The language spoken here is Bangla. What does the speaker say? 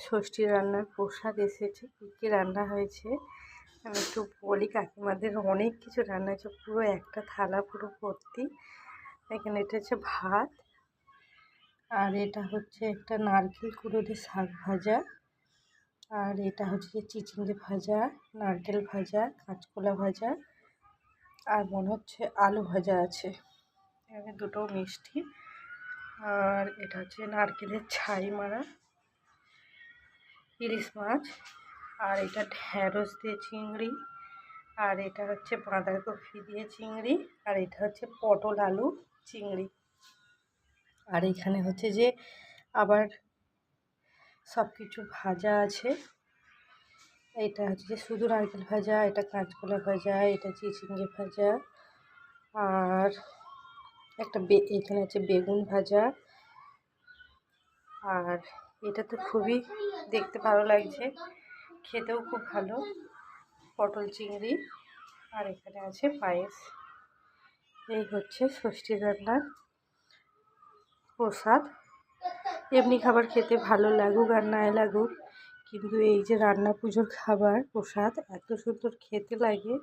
ষষ্ঠী রান্নার প্রসাদ এসেছে। কী কী রান্না হয়েছে আমি একটু বলি। কাকিমাদের অনেক কিছু রান্না হয়েছে, পুরো একটা থালা পুরো ভর্তি। এখানে এটা হচ্ছে ভাত, আর এটা হচ্ছে একটা নারকেল কুড়ো দিয়ে শাক ভাজা, আর এটা হচ্ছে চিচিঙ্গে ভাজা, নারকেল ভাজা, কাঁচকলা ভাজা, আর মনে হচ্ছে আলু ভাজা আছে। এখানে দুটো মিষ্টি, আর এটা হচ্ছে নারকেলের ছাই মারা ইলিশ মাছ, আর এটা ঢ্যাঁড়স দিয়ে চিংড়ি, আর এটা হচ্ছে বাঁধাকপি দিয়ে চিংড়ি, আর এটা হচ্ছে পটল আলু চিংড়ি। আর এখানে হচ্ছে যে আবার সব কিছু ভাজা আছে। এটা হচ্ছে শুধু নারকেল ভাজা, এটা কাঁচকলা ভাজা, এটা চিচিঙ্গে ভাজা, আর একটা এখানে আছে বেগুন ভাজা। আর এটা তো খুবই দেখতে ভালো লাগছে, খেতেও খুব ভালো, পটল চিংড়ি। আর এখানে আছে পায়েস। এই হচ্ছে ষষ্ঠী রান্নার প্রসাদ। এমনি খাবার খেতে ভালো লাগুক আর নাই লাগুক, কিন্তু এই যে রান্না পুজোর খাবার প্রসাদ এত সুন্দর খেতে লাগে।